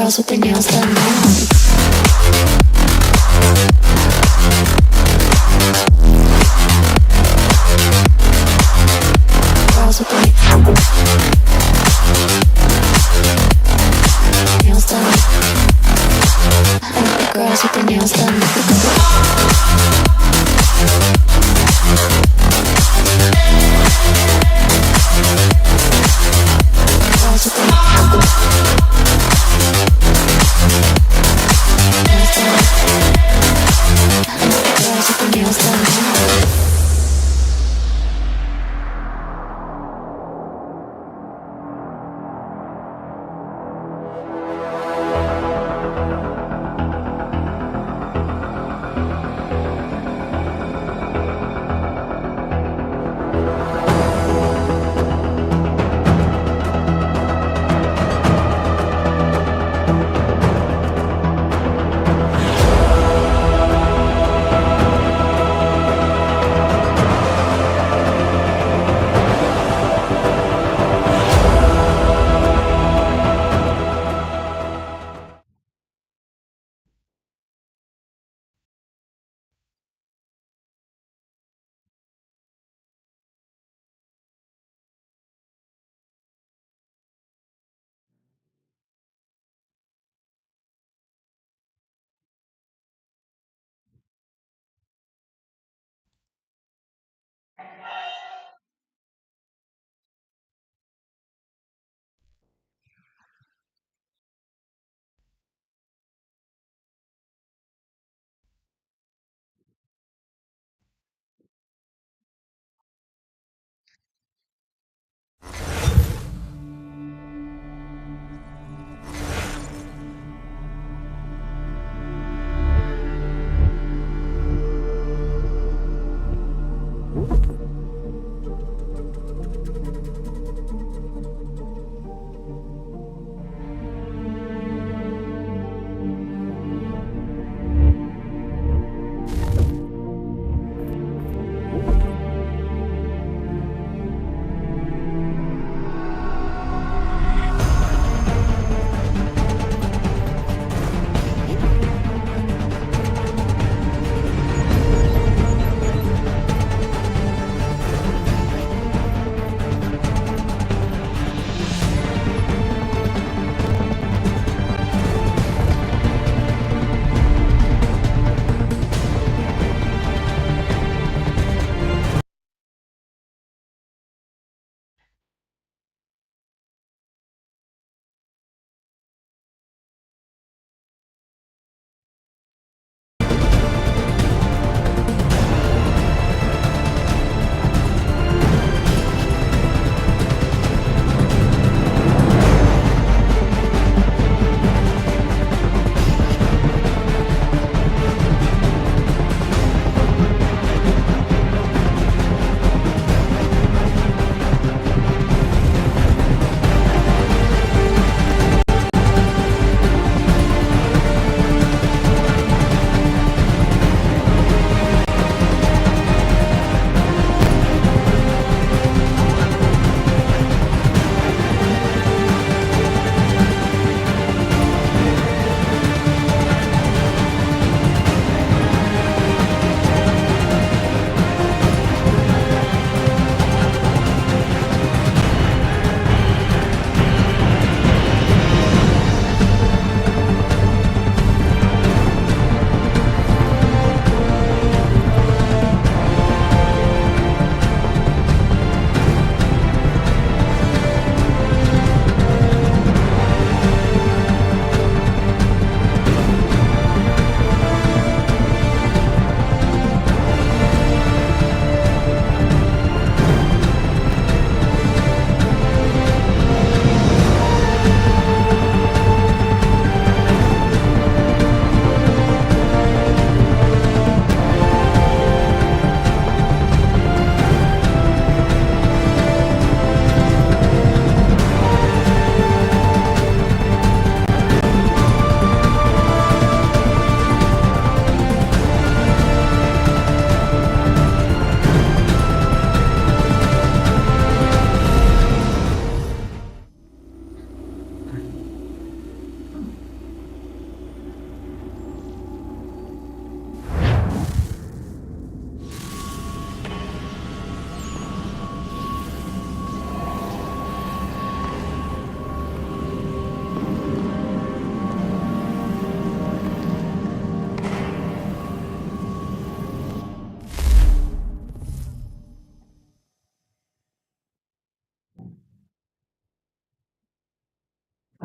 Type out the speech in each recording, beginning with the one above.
girls with their nails done now. Girls with their nails done. I like the girls with their nails done. Girls with their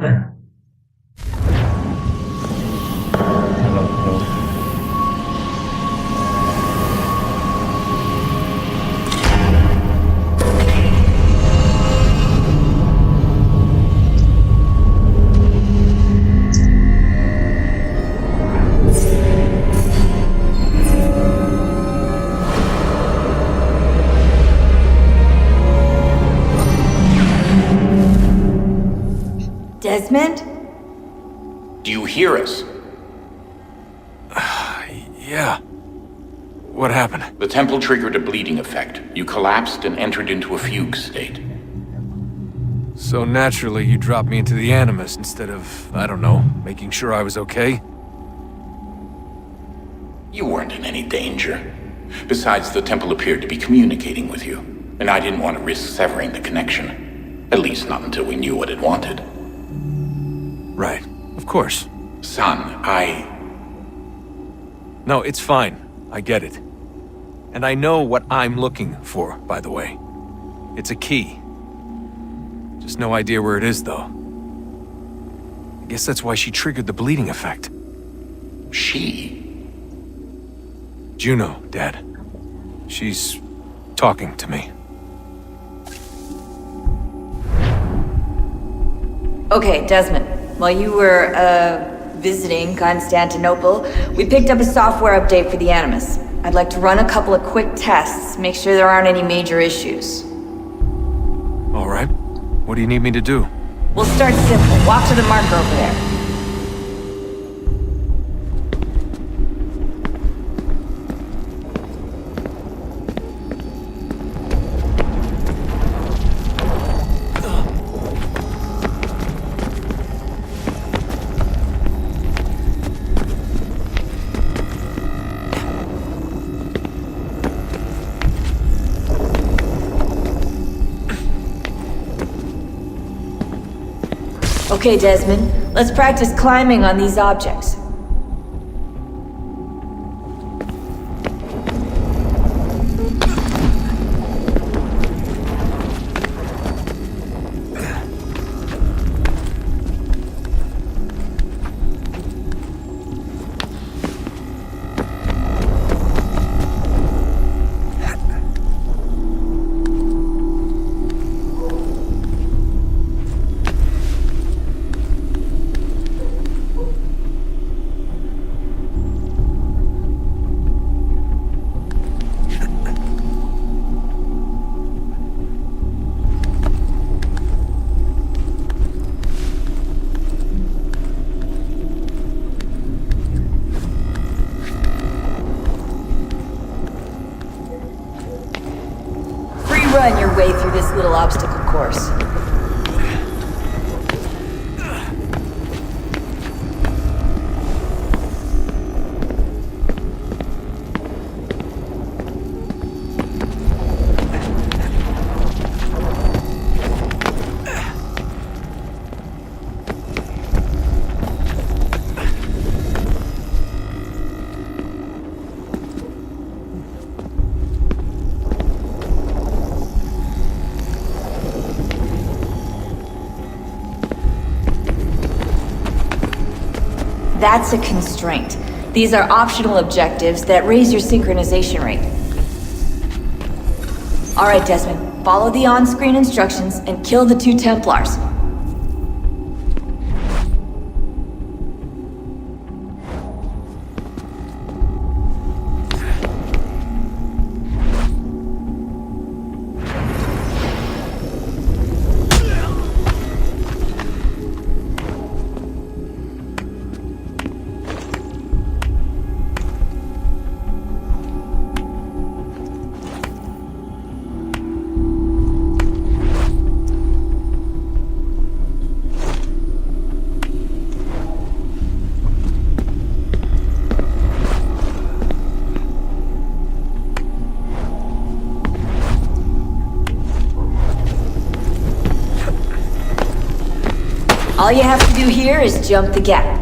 Hello, hello. Desmond? Do you hear us? Yeah. What happened? The temple triggered a bleeding effect. You collapsed and entered into a fugue state. So naturally, you dropped me into the Animus instead of, I don't know, making sure I was okay? You weren't in any danger. Besides, the temple appeared to be communicating with you, and I didn't want to risk severing the connection. At least not until we knew what it wanted. Right. Of course. Son, No, it's fine. I get it. And I know what I'm looking for, by the way. It's a key. Just no idea where it is, though. I guess that's why she triggered the bleeding effect. She? Juno, Dad. She's talking to me. Okay, Desmond. While you were, visiting Constantinople, we picked up a software update for the Animus. I'd like to run a couple of quick tests, make sure there aren't any major issues. All right. What do you need me to do? We'll start simple. Walk to the marker over there. Okay, Desmond. Let's practice climbing on these objects. Run your way through this little obstacle course. That's a constraint. These are optional objectives that raise your synchronization rate. Alright, Desmond. Follow the on-screen instructions and kill the 2 Templars. All you have to do here is jump the gap.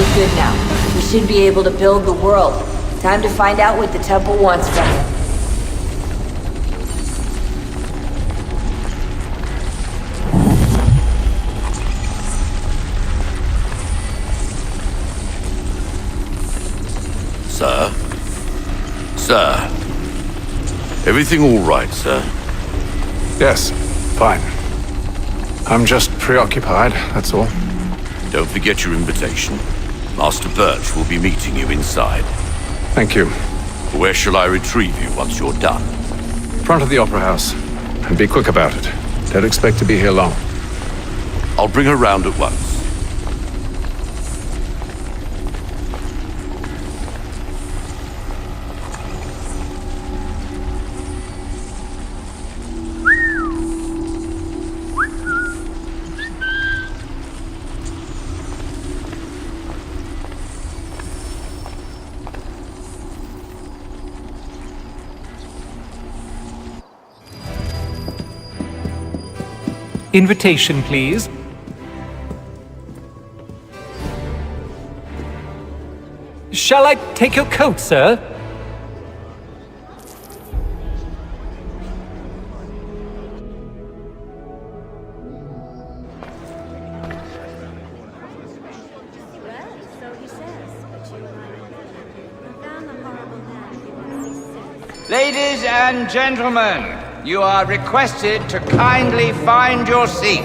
We're good now. We should be able to build the world. Time to find out what the temple wants from it. Sir? Sir? Everything all right, sir? Yes, fine. I'm just preoccupied, that's all. Don't forget your invitation. Master Birch will be meeting you inside. Thank you. Where shall I retrieve you once you're done? Front of the Opera House. And be quick about it. Don't expect to be here long. I'll bring her round at once. Invitation, please. Shall I take your coat, sir? Ladies and gentlemen, you are requested to kindly find your seats.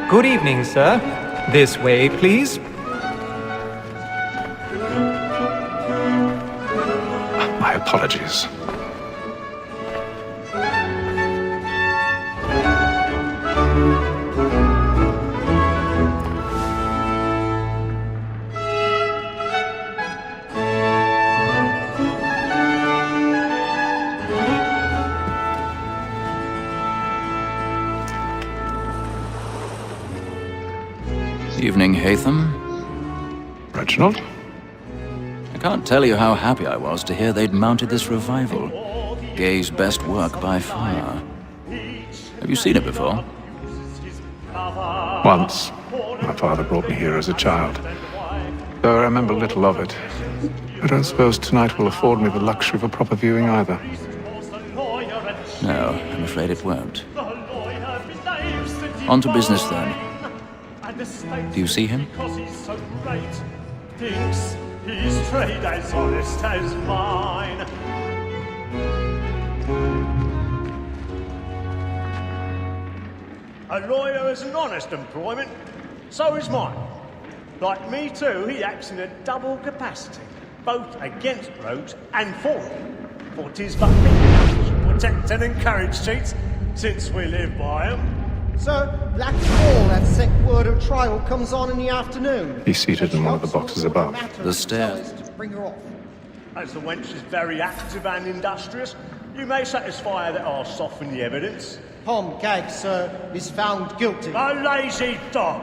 Good evening, sir. This way, please. My apologies. Evening, Haytham. Reginald? I can't tell you how happy I was to hear they'd mounted this revival. Gay's best work by far. Have you seen it before? Once. My father brought me here as a child. Though I remember little of it. I don't suppose tonight will afford me the luxury of a proper viewing either. No, I'm afraid it won't. On to business then. Do you see him? Thinks his trade as honest as mine. A lawyer is an honest employment, so is mine. Like me too, he acts in a double capacity, both against rogues and for them. For 'tis but me to protect and encourage cheats, since we live by 'em. Sir, Black Ball, that sick word of trial comes on in the afternoon. He's seated in one of the boxes above. The stairs. Bring her off. As the wench is very active and industrious, you may satisfy her that I'll soften the evidence. Tom Gag, sir, is found guilty. A lazy dog!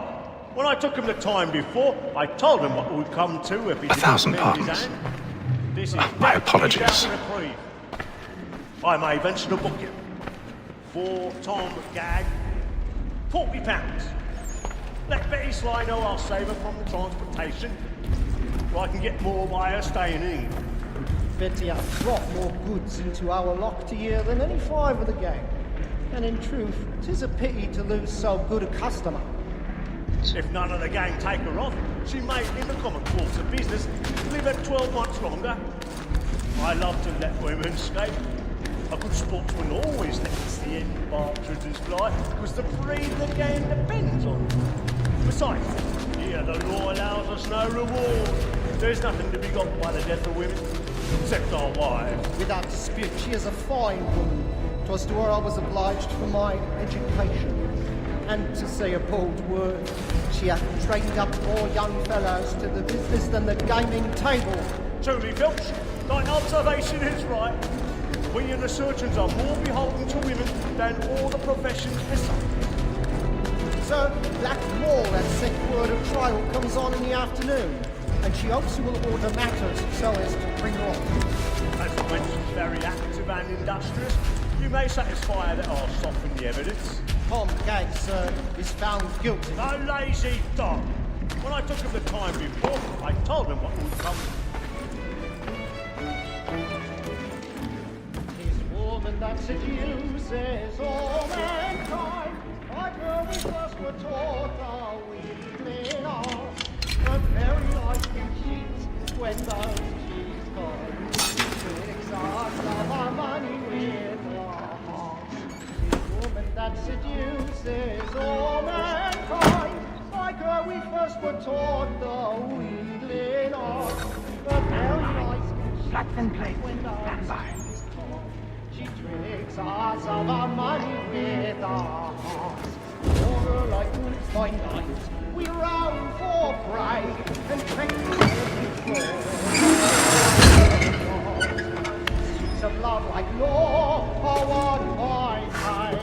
When I took him the time before, I told him what would come to if he didn't 1,000 bend his pardons. hand. This is My death apologies. without reprieve. I may venture to book you. For Tom Gag, £40. Let Betty Sly know I'll save her from the transportation, or I can get more by her staying in England. Betty hath brought more goods into our lock to year than any five of the gang. And in truth, 'tis a pity to lose so good a customer. If none of the gang take her off, she may, in the common course of business, live at 12 months longer. I love to let women escape. A good sportsman always lets the end partridges fly, because the breed of the game depends on them. Besides, here the law allows us no reward. There's nothing to be got by the death of women, except our wives. Without dispute, she is a fine woman. 'Twas to her I was obliged for my education. And to say a bold word, she hath trained up more young fellows to the business than the gaming table. Truly, Filch, thy observation is right. We and the surgeons are more beholden to women than all the professions besides. Sir, Black Mall, that sick word of trial comes on in the afternoon. and she hopes you will order matters so as to bring her off. As when she's very active and industrious, you may satisfy her that I'll soften the evidence. Tom Gagg, sir, is found guilty. No lazy dog. When I took him the time before, I told him what would come. This woman that seduces all mankind, like her we first were taught our weakling are. Her very life in sheets when those cheats come. Tricks us of our money with our hearts. This woman that seduces all mankind, like her we first were taught the weakling are. Her very life in sheets when those cheats come. She tricks us of our money with our hearts. Over like wolves by night, we roam for prey and trek to every Suits of love like law are won by pay,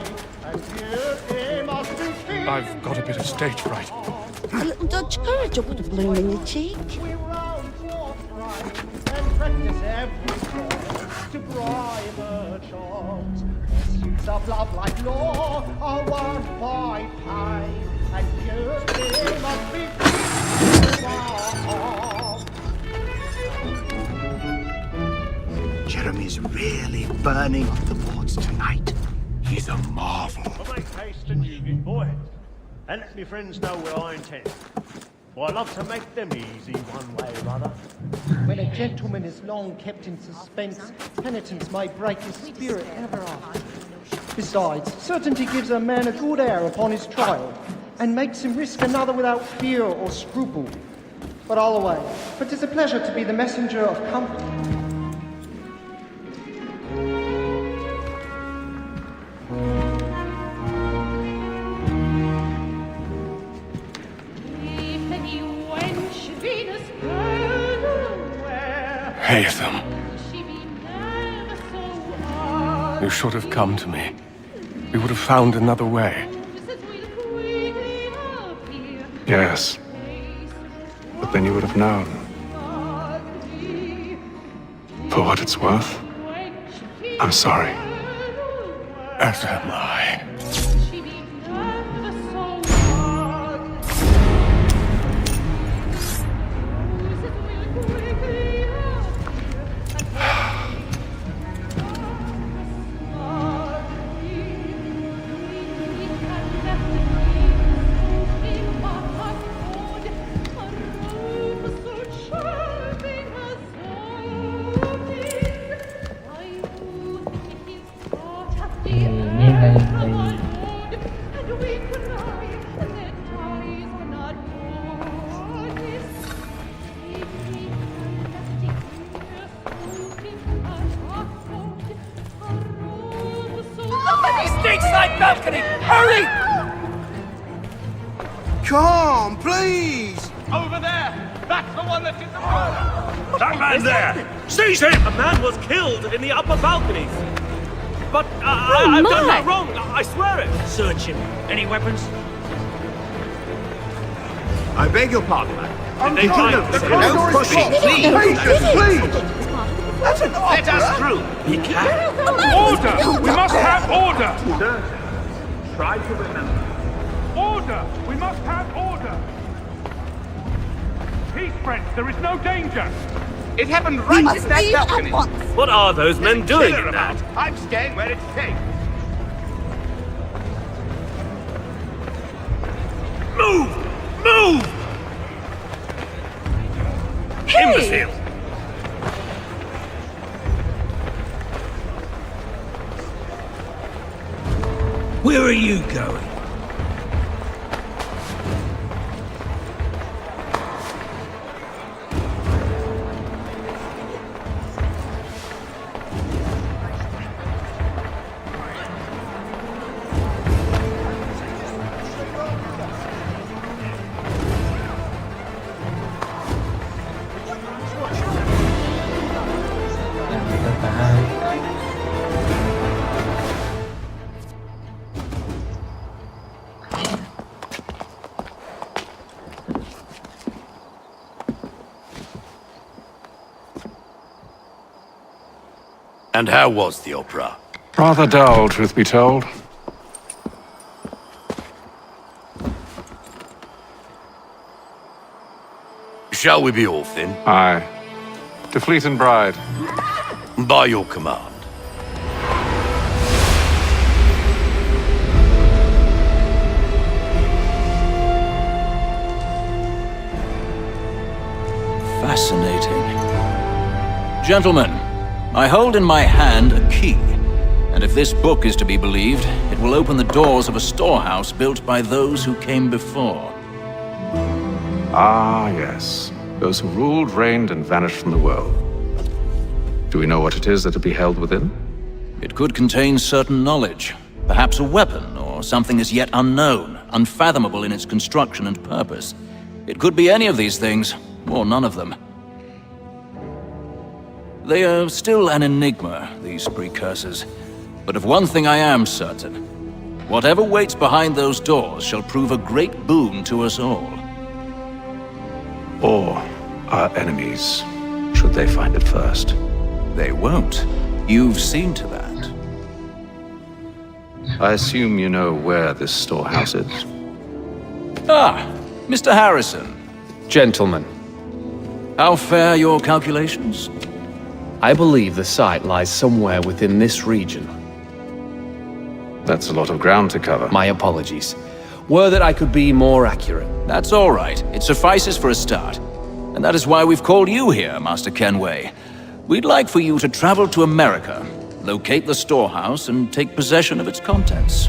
and beauty must be feared. I've got a bit of stage fright. A little Dutch courage will put a bloom in your cheek. We roam for prey and practice every choice to bribe her charms. Suits of love like law are won by pay, and beauty must be Jeremy's really burning up the boards tonight. He's a marvel. I'll make haste and you, big boy, and let me friends know where I intend. For I love to make them easy one way or other. When a gentleman is long kept in suspense, penitence may break his spirit ever after. Besides, certainty gives a man a good air upon his trial, and makes him risk another without fear or scruple. But I'll away, for 'tis a pleasure to be the messenger of comfort. Haytham. You should have come to me. We would have found another way. Yes. But then you would have known. For what it's worth, I'm sorry. As am I. Balcony! Hurry! Come, please! Over there! That's the one that did the murder! That man there! Seize him! A man was killed in the upper balconies. But I've done that wrong, I swear it. Search him. Any weapons? I beg your pardon, man. Did they try No pushing, please! Please! Let us through! He can. Order! We must have order! Sir, try to remember. Order! We must have order! Peace, friends. There is no danger. It happened right in that balcony! What are those men doing in that? I'm staying where it's safe. Move! Move! Imbecile! Where are you going? And how was the opera? Rather dull, truth be told. Shall we be off then? Aye. To Fleet and Bride. By your command. Fascinating. Gentlemen, I hold in my hand a key, and if this book is to be believed, it will open the doors of a storehouse built by those who came before. Ah, yes. Those who ruled, reigned, and vanished from the world. Do we know what it is that will be held within? It could contain certain knowledge, perhaps a weapon, or something as yet unknown, unfathomable in its construction and purpose. It could be any of these things, or none of them. They are still an enigma, these precursors. But of one thing I am certain. Whatever waits behind those doors shall prove a great boon to us all. Or our enemies, should they find it first. They won't. You've seen to that. I assume you know where this storehouse is? Ah, Mr. Harrison. Gentlemen, How fare your calculations? I believe the site lies somewhere within this region. That's a lot of ground to cover. My apologies. Were that I could be more accurate. That's all right. It suffices for a start. And that is why we've called you here, Master Kenway. We'd like for you to travel to America, locate the storehouse, and take possession of its contents.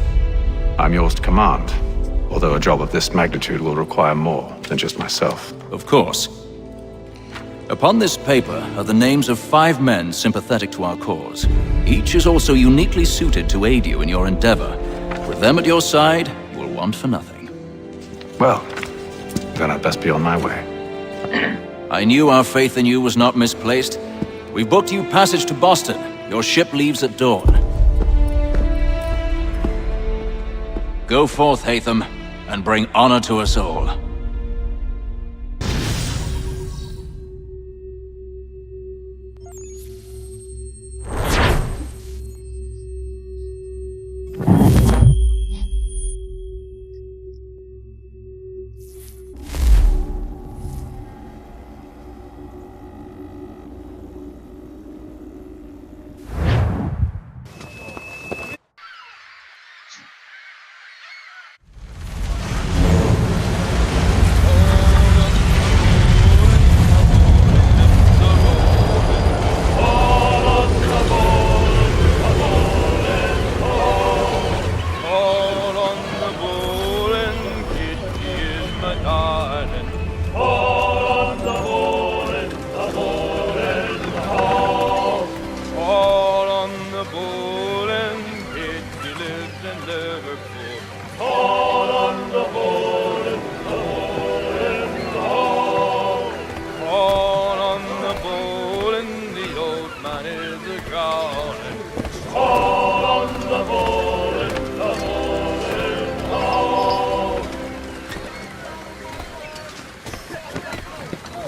I'm yours to command, although a job of this magnitude will require more than just myself. Of course. Upon this paper are the names of 5 men sympathetic to our cause. Each is also uniquely suited to aid you in your endeavor. With them at your side, you will want for nothing. Well, then I'd best be on my way. I knew our faith in you was not misplaced. We've booked you passage to Boston. Your ship leaves at dawn. Go forth, Hatham, and bring honor to us all.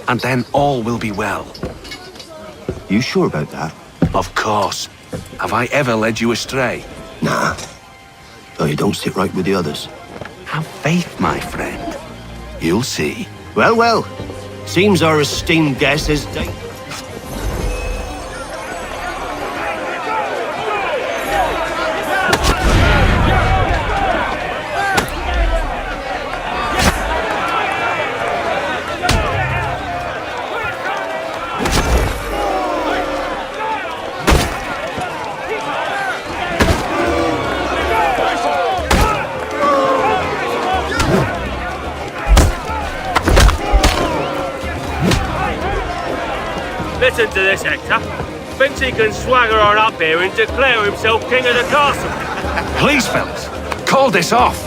And then all will be well. You sure about that? Of course. Have I ever led you astray? Nah. Though you don't sit right with the others. Have faith, my friend. You'll see. Well, well. Seems our esteemed guest is... Listen to this, Hector. Thinks he can swagger on up here and declare himself king of the castle. Please, fellas, call this off.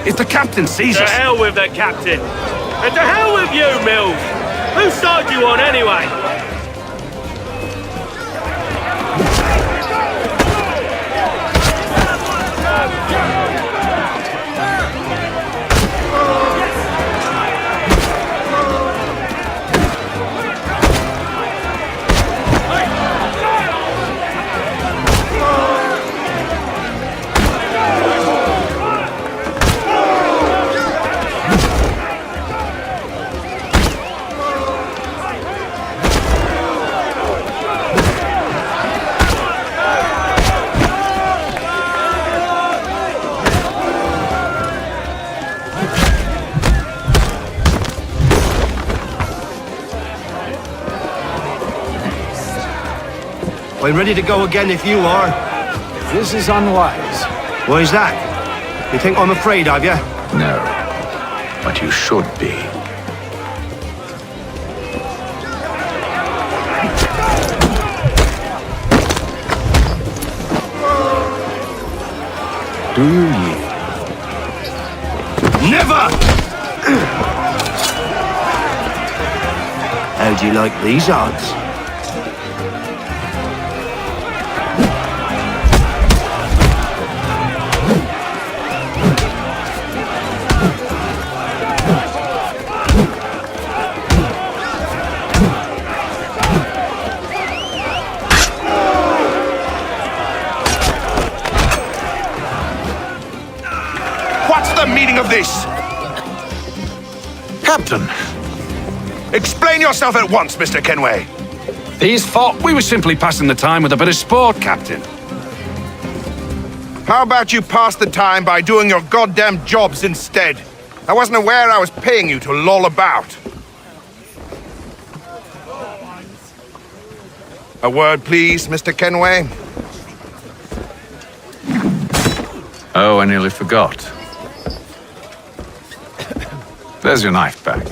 If the captain sees To us... hell with the captain. And to hell with you, Mills. Whose side you on, anyway? We're ready to go again if you are. This is unwise. Why is that? You think I'm afraid of you? No, but you should be. Do you yield? Never! How do you like these odds? What's the meaning of this? Captain, Explain yourself at once, Mr. Kenway. these folk, we were simply passing the time with a bit of sport, Captain. How about you pass the time by doing your goddamn jobs instead? I wasn't aware I was paying you to loll about. A word, please, Mr. Kenway. Oh, I nearly forgot. There's your knife back.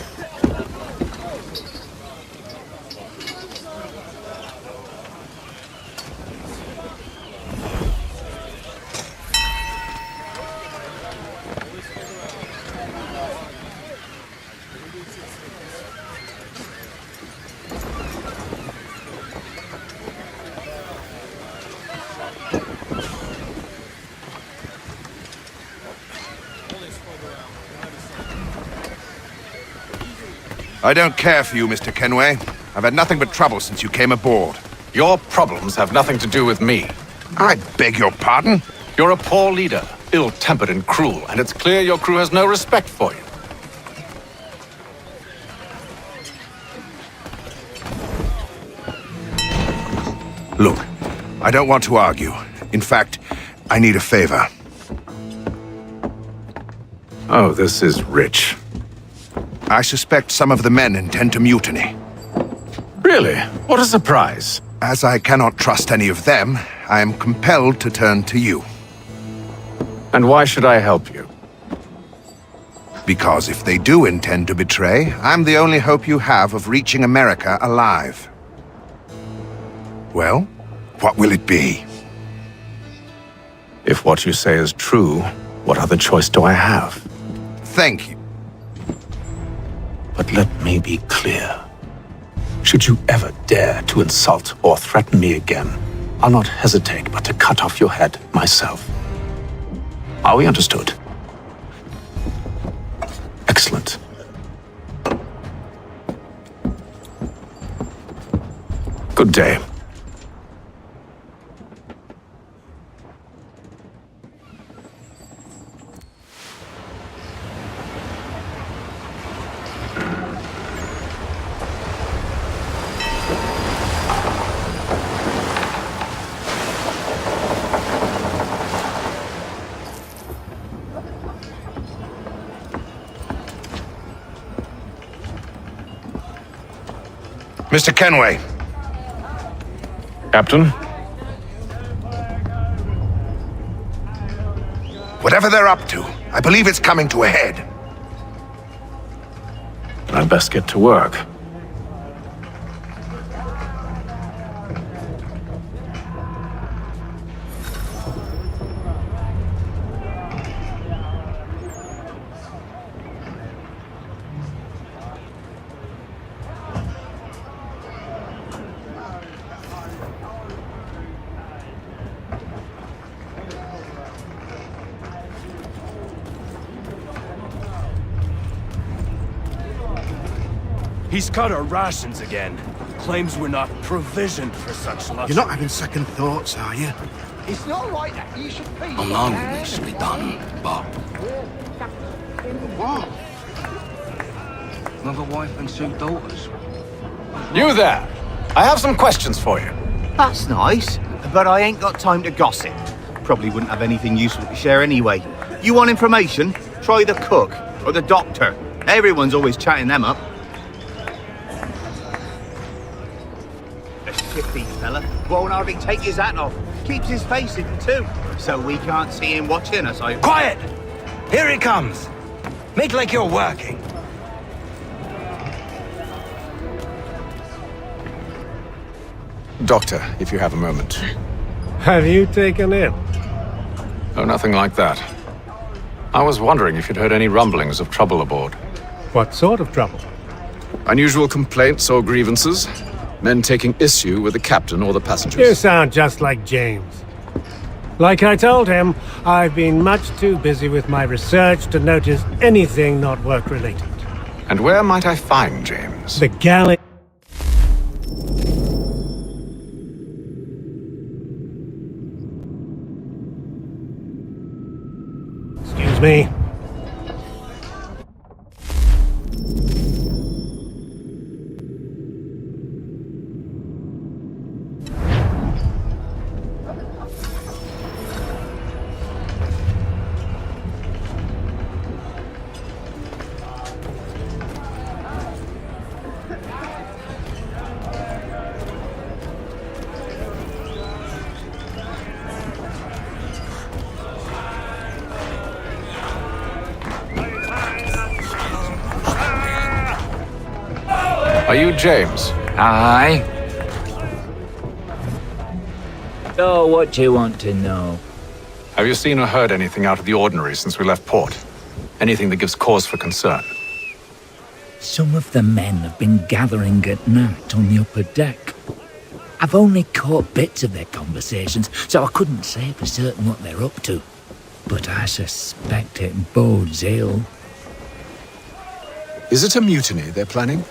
I don't care for you, Mr. Kenway. I've had nothing but trouble since you came aboard. Your problems have nothing to do with me. I beg your pardon? You're a poor leader, ill-tempered and cruel, and it's clear your crew has no respect for you. Look, I don't want to argue. In fact, I need a favor. Oh, this is rich. I suspect some of the men intend to mutiny. Really? What a surprise. As I cannot trust any of them, I am compelled to turn to you. And why should I help you? Because if they do intend to betray, I'm the only hope you have of reaching America alive. Well, what will it be? If what you say is true, what other choice do I have? Thank you. But let me be clear. Should you ever dare to insult or threaten me again, I'll not hesitate but to cut off your head myself. Are we understood? Excellent. Good day. Mr. Kenway. Captain? Whatever they're up to, I believe it's coming to a head. I'd best get to work. He's cut our rations again. Claims we're not provisioned for such luxury. You're not having second thoughts, are you? It's not right that you should be. I know it needs to be done, but What? Another wife and 2 daughters. You there! I have some questions for you. That's nice, but I ain't got time to gossip. Probably wouldn't have anything useful to share anyway. You want information? Try the cook or the doctor. Everyone's always chatting them up. A shifty fella. won't hardly take his hat off. Keeps his face hidden too, so we can't see him watching us. Quiet! Here he comes! Make like you're working. Doctor, if you have a moment. Have you taken ill? Oh, nothing like that. I was wondering if you'd heard any rumblings of trouble aboard. What sort of trouble? Unusual complaints or grievances? Men taking issue with the captain or the passengers? You sound just like James. Like I told him, I've been much too busy with my research to notice anything not work-related. And where might I find James? The galley... Excuse me. Are you James? Aye. So, what do you want to know? Have you seen or heard anything out of the ordinary since we left port? Anything that gives cause for concern? Some of the men have been gathering at night on the upper deck. I've only caught bits of their conversations, so I couldn't say for certain what they're up to. But I suspect it bodes ill. Is it a mutiny they're planning?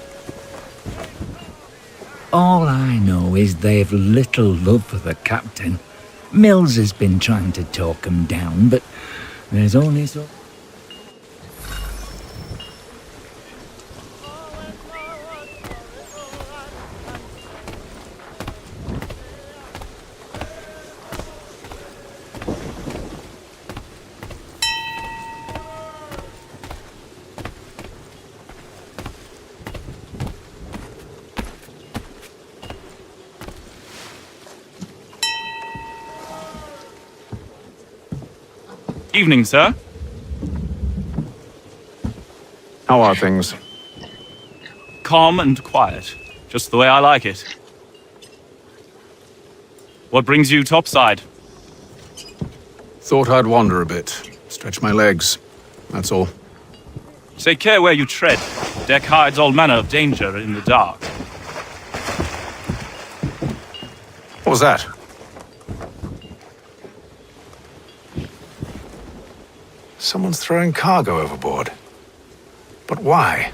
All I know is they've little love for the captain. Mills has been trying to talk him down, but there's only so... Evening, sir. How are things? Calm and quiet. Just the way I like it. What brings you topside? Thought I'd wander a bit. Stretch my legs. That's all. Take care where you tread. Deck hides all manner of danger in the dark. What was that? Someone's throwing cargo overboard. But why?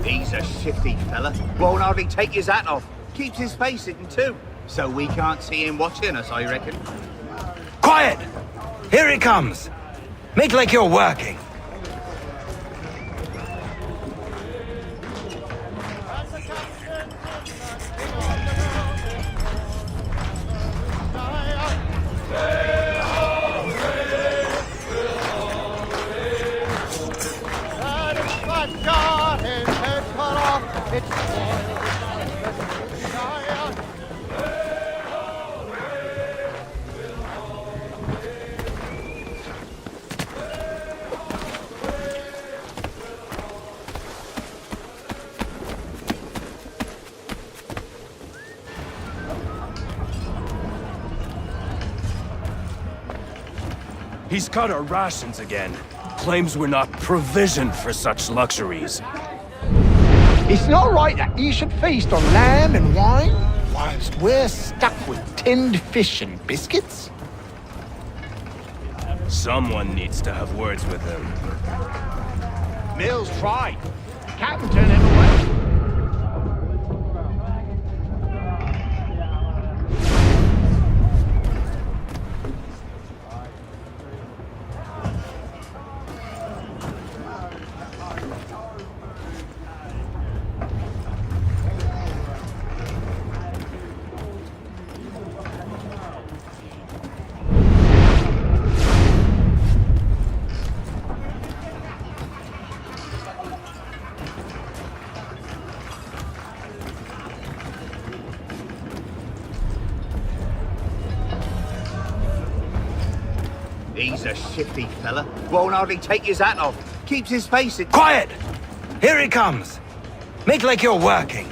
He's a shifty fella. Won't hardly take his hat off. Keeps his face hidden too, so we can't see him watching us, I reckon. Quiet! Here he comes! Make like you're working. He's cut our rations again. Claims we're not provisioned for such luxuries. It's not right that you should feast on lamb and wine whilst we're stuck with tinned fish and biscuits. Someone needs to have words with him. Mills tried. Captain turned him away. He's a shifty fella. Won't hardly take his hat off. Keeps his face in... Quiet! Here he comes. Make like you're working.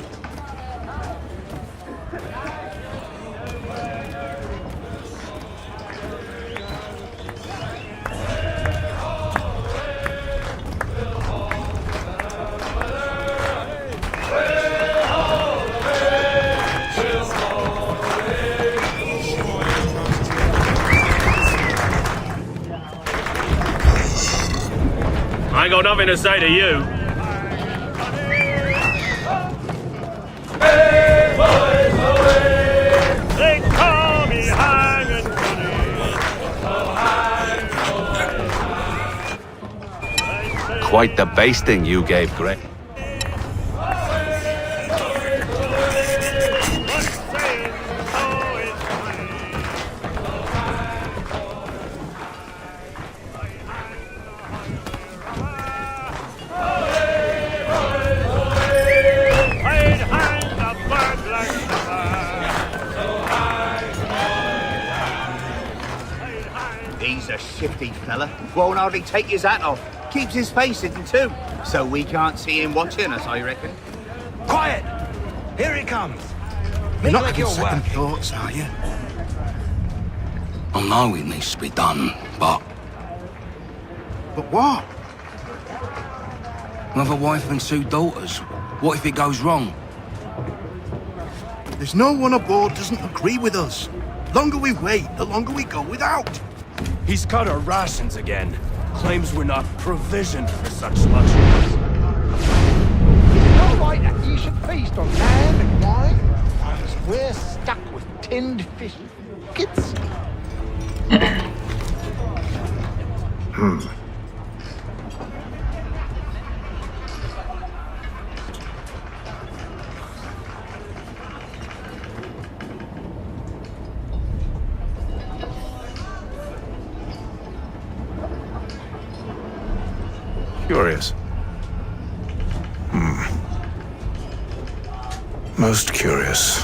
I ain't got nothing to say to you. They call me hanging Quite the basting you gave Greg. He's a shifty fella. Won't hardly take his hat off. Keeps his face hidden too. So we can't see him watching us, I reckon. Quiet! Here he comes. You're Make not like having you're second working. thoughts, are you? I know it needs to be done, but... But what? I have a wife and 2 daughters. What if it goes wrong? There's no one aboard doesn't agree with us. The longer we wait, the longer we go without. He's cut our rations again. Claims we're not provisioned for such luxuries. It's not right that you should feast on land and wine, whilst we're stuck with tinned fish nuggets. Curious. Most curious.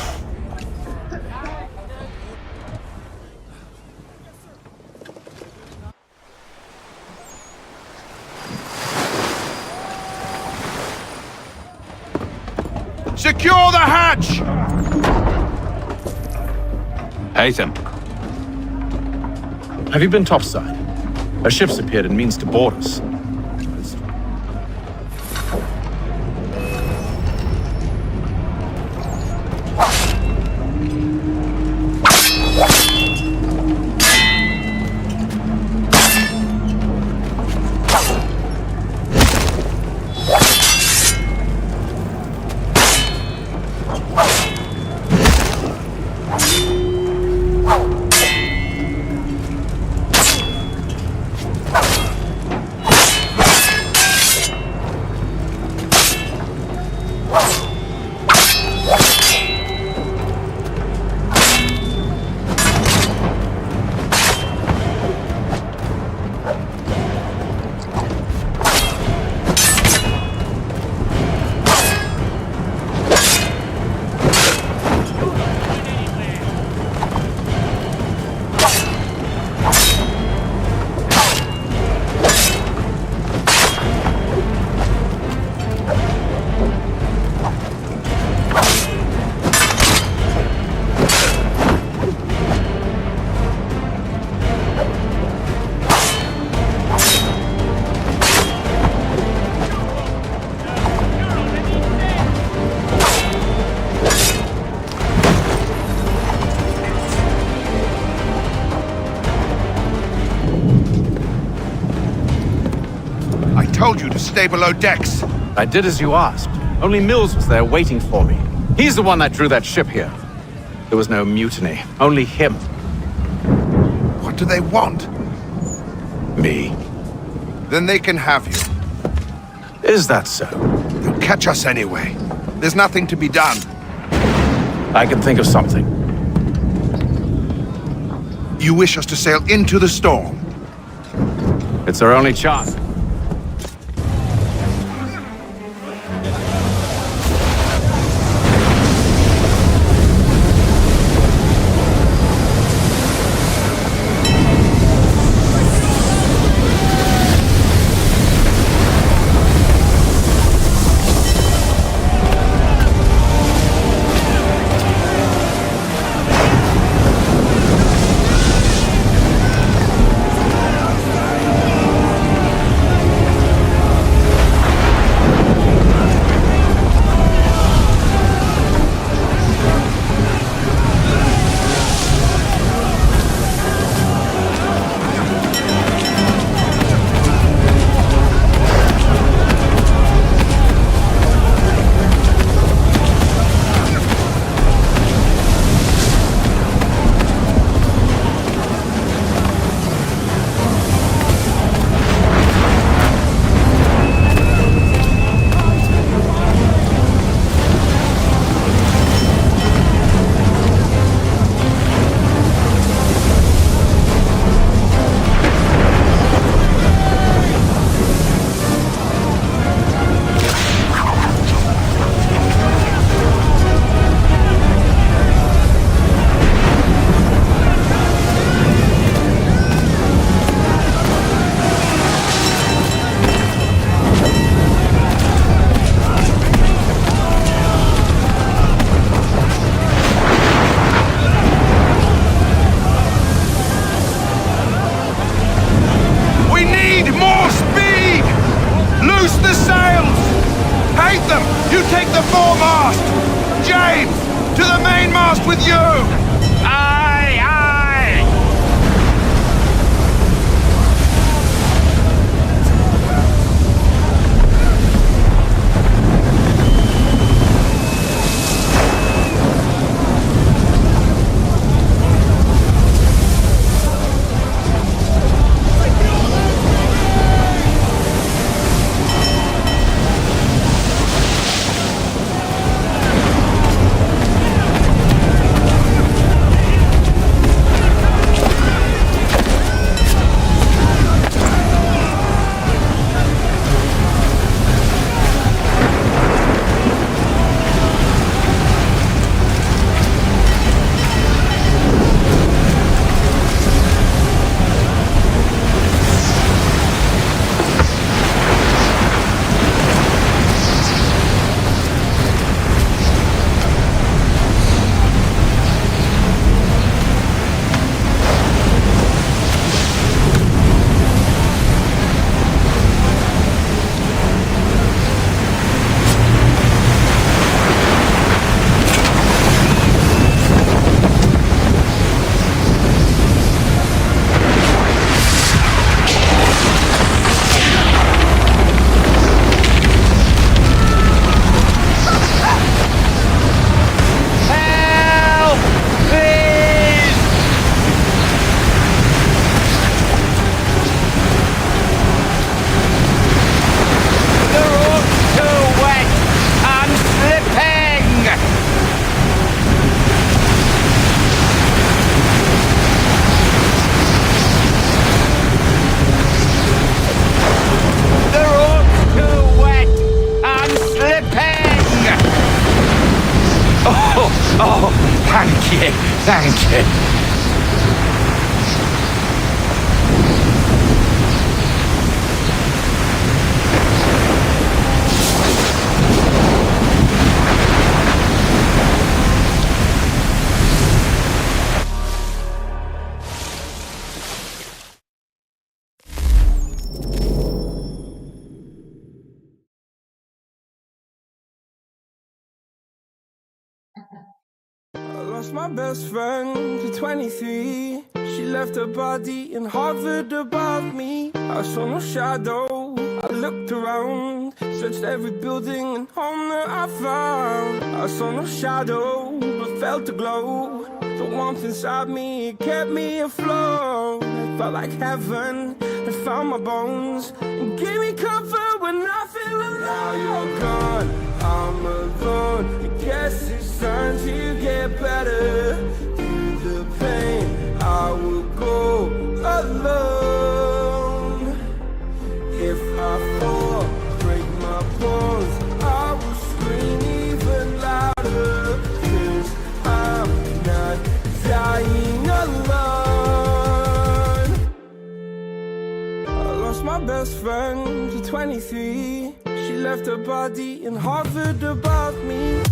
Secure the hatch! Haytham. Have you been topside? A ship's appeared and means to board us. Told you to stay below decks. I did as you asked. Only Mills was there waiting for me. He's the one that drew that ship here. There was no mutiny, only him. What do they want? Me. Then they can have you. Is that so? They'll catch us anyway. There's nothing to be done. I can think of something. You wish us to sail into the storm? It's our only chance. Thank you. I lost my best friend to 23. She left her body and hovered above me. I saw no shadow, I looked around, searched every building and home that I found. I saw no shadow, but felt a glow. The warmth inside me, it kept me afloat. It felt like heaven had found my bones and gave me comfort when I feel alone. Now you're gone, I'm alone. I guess it's time to get better. Through the pain, I will go alone. If I fall, break my bones, I will scream even louder. 'Cause I'm not dying alone. I lost my best friend to 23. She left her body and hovered above me.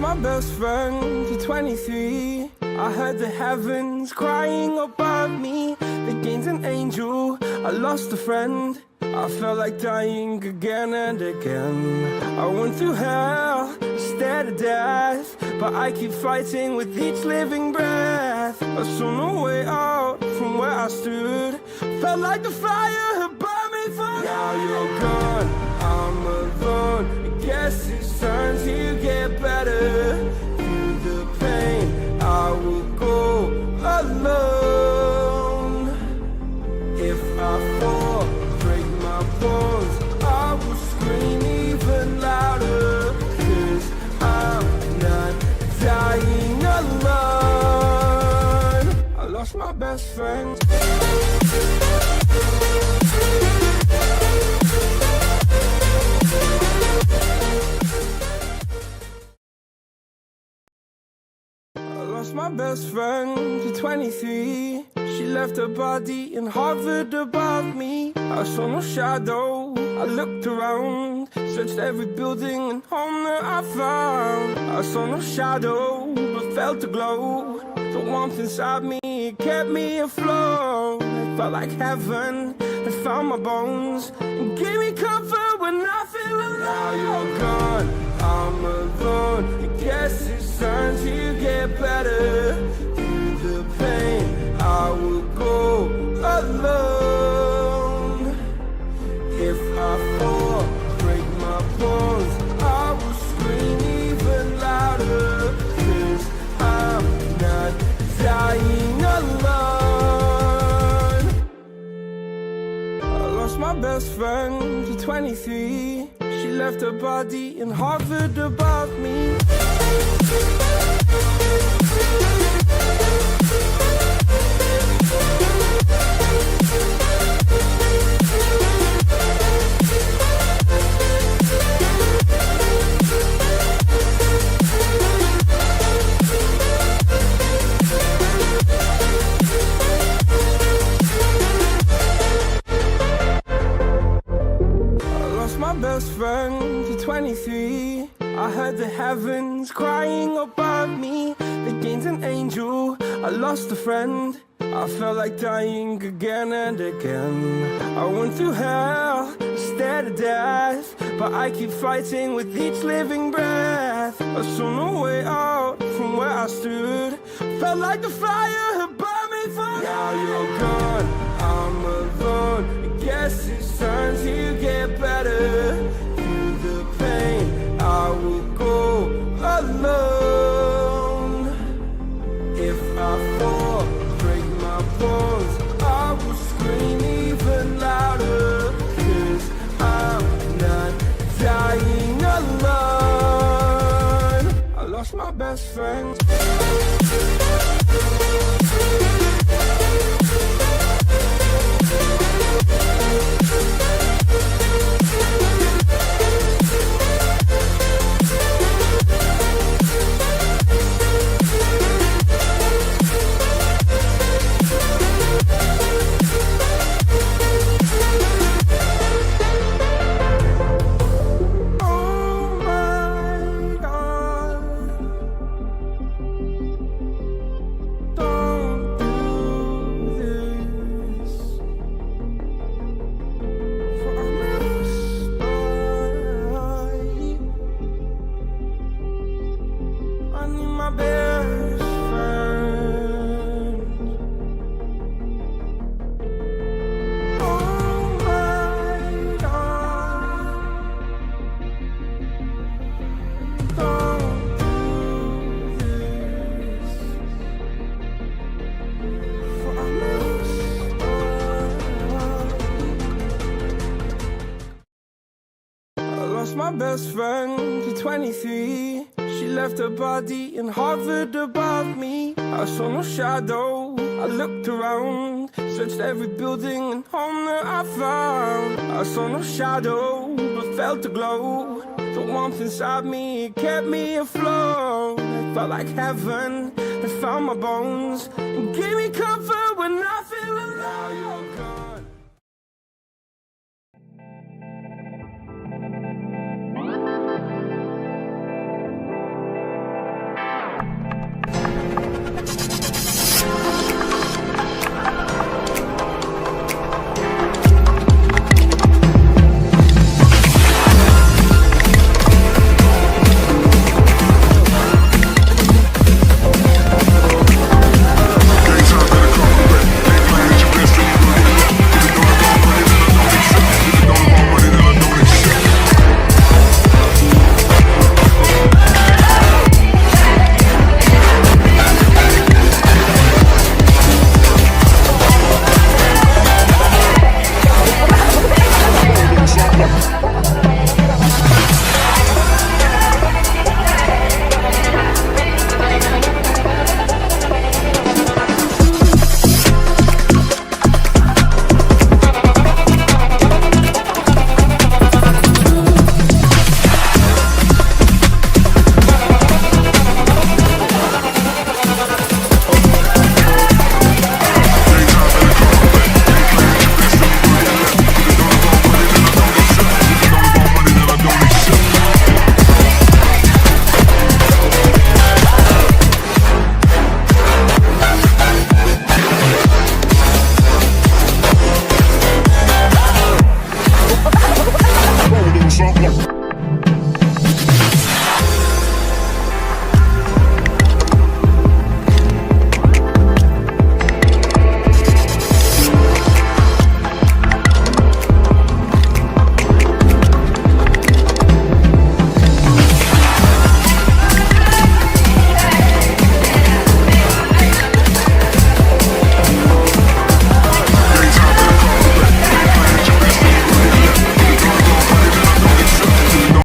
My best friend to 23. I heard the heavens crying above me. They gained an angel, I lost a friend. I felt like dying again and again. I went through hell, stared at death, but I keep fighting with each living breath. I saw no way out from where I stood. Felt like the fire had burned me for. Now you're gone, I'm alone. I guess it's time to get better. Through the pain, I will go alone. If I fall, break my bones, I will scream even louder. 'Cause I'm not dying alone. I lost my best friend. My best friend to 23. She left her body and hovered above me. I saw no shadow, I looked around, searched every building and home that I found. I saw no shadow, but felt a glow. The warmth inside me, it kept me afloat. It felt like heaven had found my bones and gave me comfort when I feel alone. Now you're gone, I'm alone. I guess it's time to get better. Through the pain, I will go alone. If I fall, break my bones, I will scream even louder. 'Cause I'm not dying alone. I lost my best friend to 23. She left her body and hovered above me. Best friend to 23. I heard the heavens crying above me. They gained an angel, I lost a friend. I felt like dying again and again. I went through hell, stared at death, but I keep fighting with each living breath. I saw no way out from where I stood. Felt like the fire had burned me for. Now you're gone, I'm alone. I guess it's time to get better. Through the pain, I will go alone. If I fall, break my bones, I will scream even lost my best friend. My best friend to 23. She left her body and hovered above me. I saw no shadow. I looked around, searched every building and home that I found. I saw no shadow, but felt a glow. The warmth inside me kept me afloat. It felt like heaven. It found my bones and gave me comfort when I feel alive.